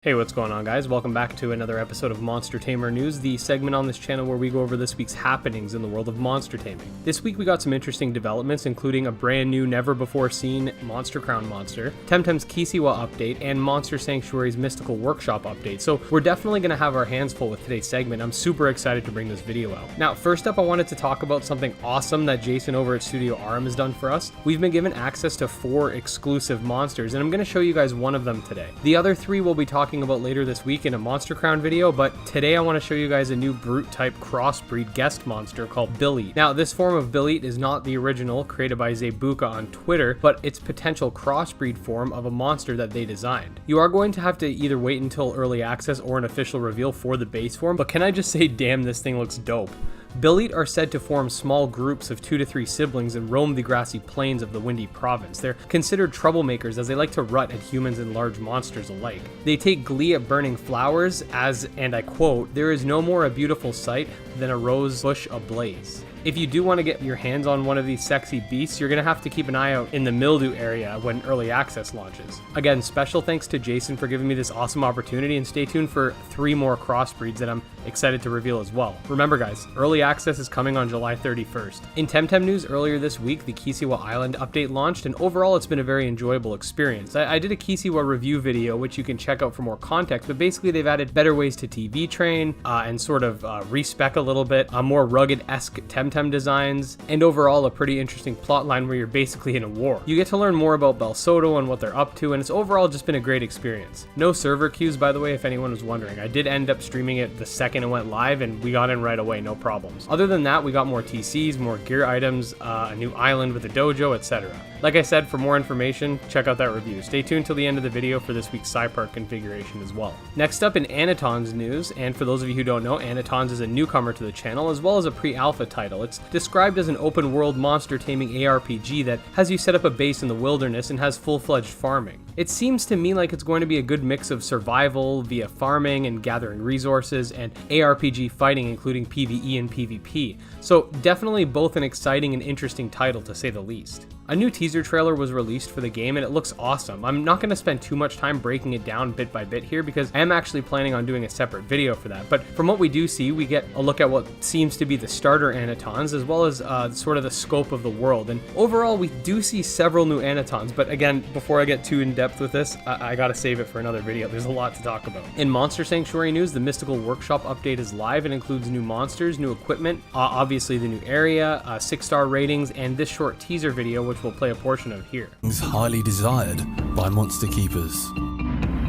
Hey, what's going on, guys? Welcome back to another episode of Monster Tamer News, the segment on this channel where we go over this week's happenings in the world of monster taming. This week we got some interesting developments, including a brand new, never-before-seen Monster Crown monster, Temtem's Kisiwa update, and Monster Sanctuary's Mystical Workshop update. So we're definitely going to have our hands full with today's segment. I'm super excited to bring this video out. Now, first up, I wanted to talk about something awesome that Jason over at Studio RM has done for us. We've been given access to 4 exclusive monsters, and I'm going to show you guys one of them today. The other 3 we'll be talking about later this week in a Monster Crown video, but today I want to show you guys a new brute type crossbreed guest monster called Billy. Now, this form of Billy is not the original created by Zebuka on Twitter, but it's potential crossbreed form of a monster that they designed. You are going to have to either wait until early access or an official reveal for the base form, but can I just say, damn, this thing looks dope. Billy are said to form small groups of 2 to 3 siblings and roam the grassy plains of the Windy Province. They're considered troublemakers as they like to rut at humans and large monsters alike. They take glee at burning flowers as, and I quote, "there is no more a beautiful sight than a rose bush ablaze." If you do want to get your hands on one of these sexy beasts, you're going to have to keep an eye out in the mildew area when early access launches. Again, special thanks to Jason for giving me this awesome opportunity, and stay tuned for 3 more crossbreeds that I'm excited to reveal as well. Remember guys, early access is coming on July 31st. In Temtem news earlier this week, the Kisiwa Island update launched, and overall it's been a very enjoyable experience. I did a Kisiwa review video, which you can check out for more context, but basically they've added better ways to TV train and sort of respec a little bit, a more rugged-esque Temtem designs, and overall a pretty interesting plot line where you're basically in a war. You get to learn more about Belsodo and what they're up to, and it's overall just been a great experience. No server queues, by the way, if anyone was wondering. I did end up streaming it the second it went live, and we got in right away, no problems. Other than that, we got more TCs, more gear items, a new island with a dojo, etc. Like I said, for more information, check out that review. Stay tuned till the end of the video for this week's Cypark configuration as well. Next up in Anitons news, and for those of you who don't know, Anitons is a newcomer to the channel as well as a pre-alpha title. It's described as an open world monster taming ARPG that has you set up a base in the wilderness and has full-fledged farming. It seems to me like it's going to be a good mix of survival via farming and gathering resources and ARPG fighting, including PvE and PvP. So definitely both an exciting and interesting title to say the least. A new teaser trailer was released for the game and it looks awesome. I'm not going to spend too much time breaking it down bit by bit here because I am actually planning on doing a separate video for that. But from what we do see, we get a look at what seems to be the starter Anitons as well as sort of the scope of the world. And overall, we do see several new Anitons. But again, before I get too in depth with this, I gotta save it for another video. There's a lot to talk about. In Monster Sanctuary news, the Mystical Workshop update is live and includes new monsters, new equipment, obviously the new area, 6-star ratings, and this short teaser video, which we'll play a portion of here. Highly desired by monster keepers.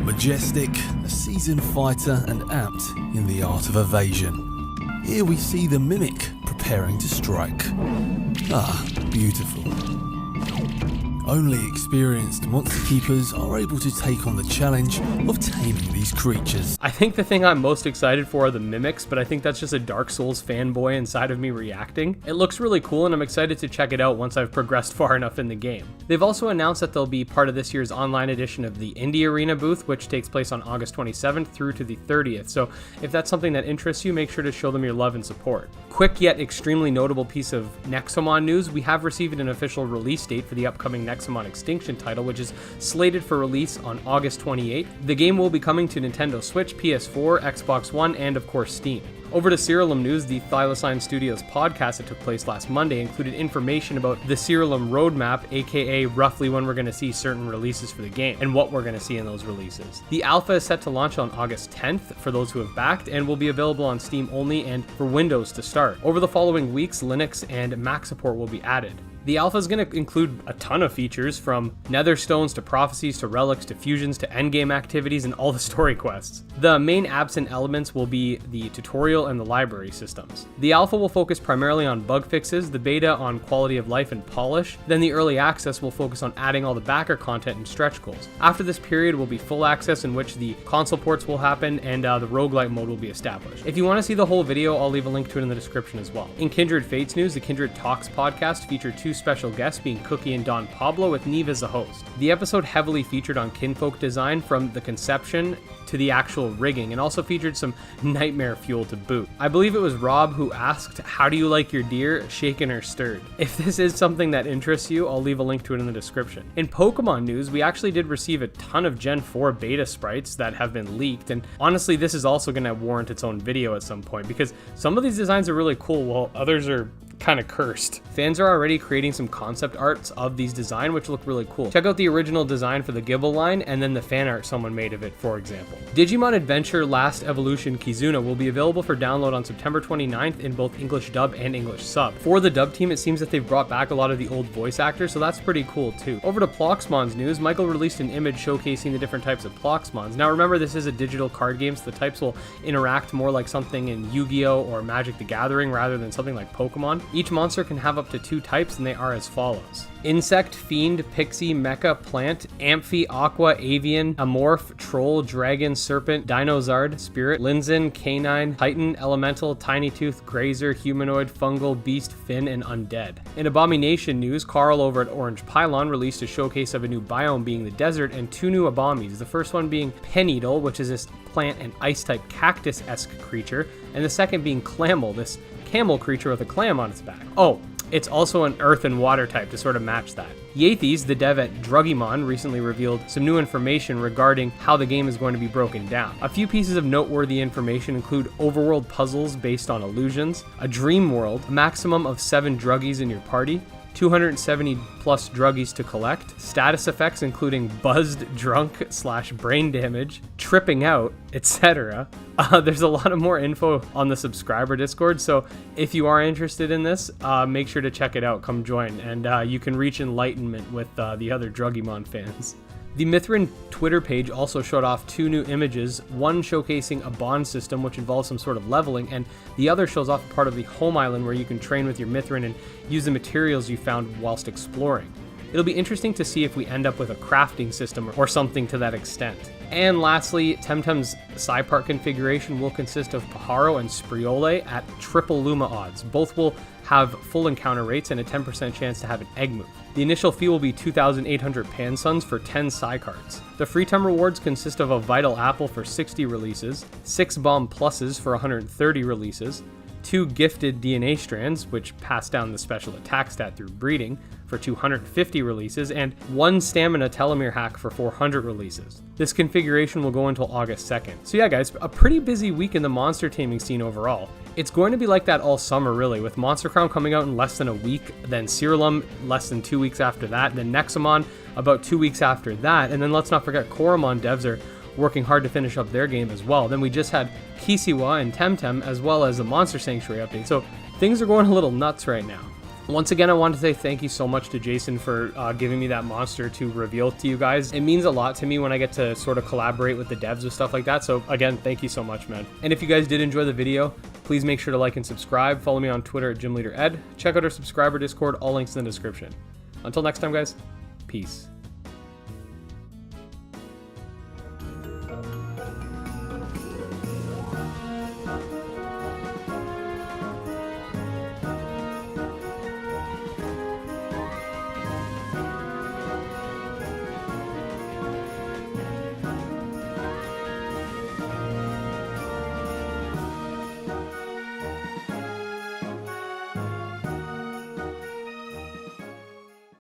Majestic, a seasoned fighter and apt in the art of evasion. Here we see the mimic preparing to strike. Ah, beautiful. Only experienced monster keepers are able to take on the challenge of taming these creatures. I think the thing I'm most excited for are the mimics, but I think that's just a Dark Souls fanboy inside of me reacting. It looks really cool and I'm excited to check it out once I've progressed far enough in the game. They've also announced that they'll be part of this year's online edition of the Indie Arena booth, which takes place on August 27th through to the 30th. So if that's something that interests you, make sure to show them your love and support. Quick yet extremely notable piece of Nexomon news, we have received an official release date for the upcoming Nexomon Extinction title, which is slated for release on August 28th. The game will be coming to Nintendo Switch, PS4, Xbox One, and of course Steam. Over to Cyrillum news, the Thylacine Studios podcast that took place last Monday included information about the Cyrillum roadmap, aka roughly when we're going to see certain releases for the game, and what we're going to see in those releases. The alpha is set to launch on August 10th for those who have backed, and will be available on Steam only and for Windows to start. Over the following weeks, Linux and Mac support will be added. The alpha is going to include a ton of features, from nether stones to prophecies to relics to fusions to endgame activities and all the story quests. The main absent elements will be the tutorial and the library systems. The alpha will focus primarily on bug fixes, the beta on quality of life and polish, then the early access will focus on adding all the backer content and stretch goals. After this period will be full access, in which the console ports will happen and the roguelite mode will be established. If you want to see the whole video, I'll leave a link to it in the description as well. In Kindred Fates news, the Kindred Talks podcast featured 2 2 special guests being Cookie and Don Pablo, with Neve as the host. The episode heavily featured on kinfolk design from the conception to the actual rigging, and also featured some nightmare fuel to boot. I believe it was Rob who asked, "How do you like your deer, shaken or stirred?" If this is something that interests you, I'll leave a link to it in the description. In Pokemon news, we actually did receive a ton of Gen 4 beta sprites that have been leaked, and honestly this is also going to warrant its own video at some point, because some of these designs are really cool while others are kind of cursed. Fans are already creating some concept arts of these designs, which look really cool. Check out the original design for the Gibble line, and then the fan art someone made of it, for example. Digimon Adventure Last Evolution Kizuna will be available for download on September 29th in both English dub and English sub. For the dub team, it seems that they've brought back a lot of the old voice actors, so that's pretty cool too. Over to Ploxmon's news, Michael released an image showcasing the different types of Ploxmons. Now remember, this is a digital card game, so the types will interact more like something in Yu-Gi-Oh! Or Magic the Gathering rather than something like Pokemon. Each monster can have up to 2 types, and they are as follows: Insect, Fiend, Pixie, Mecha, Plant, Amphi, Aqua, Avian, Amorph, Troll, Dragon, Serpent, Dinozard, Spirit, Linzen, Canine, Titan, Elemental, Tiny Tooth, Grazer, Humanoid, Fungal, Beast, Fin, and Undead. In Abomination news, Carl over at Orange Pylon released a showcase of a new biome being the desert and 2 new Abomis. The first one being Penneedle, which is this plant and ice-type cactus-esque creature, and the second being Clamel, this camel creature with a clam on its back. Oh, it's also an earth and water type to sort of match that. Yathes, the dev at Druggymon, recently revealed some new information regarding how the game is going to be broken down. A few pieces of noteworthy information include overworld puzzles based on illusions, a dream world, a maximum of 7 druggies in your party, 270 plus druggies to collect, status effects including buzzed, drunk / brain damage, tripping out, etc. There's a lot of more info on the subscriber Discord, so if you are interested in this, make sure to check it out. Come join, and you can reach enlightenment with the other Druggymon fans. The Mithrin Twitter page also showed off 2 new images, one showcasing a bond system which involves some sort of leveling, and the other shows off part of the home island where you can train with your Mithrin and use the materials you found whilst exploring. It'll be interesting to see if we end up with a crafting system or something to that extent. And lastly, Temtem's Psypark configuration will consist of Pajaro and Spriole at triple Luma odds. Both will have full encounter rates and a 10% chance to have an egg move. The initial fee will be 2,800 Pansuns for 10 Psy cards. The free time rewards consist of a Vital Apple for 60 releases, 6 Bomb Pluses for 130 releases, 2 gifted DNA strands, which pass down the special attack stat through breeding, for 250 releases, and 1 stamina telomere hack for 400 releases. This configuration will go until August 2nd. So yeah guys, a pretty busy week in the monster taming scene overall. It's going to be like that all summer really, with Monster Crown coming out in less than a week, then Cyrillum less than 2 weeks after that, then Nexomon about 2 weeks after that, and then let's not forget Koromon devs are working hard to finish up their game as well. Then we just had Kisiwa and Temtem, as well as the Monster Sanctuary update, so things are going a little nuts right now. Once again, I want to say thank you so much to Jason for giving me that monster to reveal to you guys. It means a lot to me when I get to sort of collaborate with the devs with stuff like that. So again, thank you so much, man. And if you guys did enjoy the video, please make sure to like and subscribe. Follow me on Twitter at GymLeaderEd. Check out our subscriber Discord. All links in the description. Until next time, guys. Peace.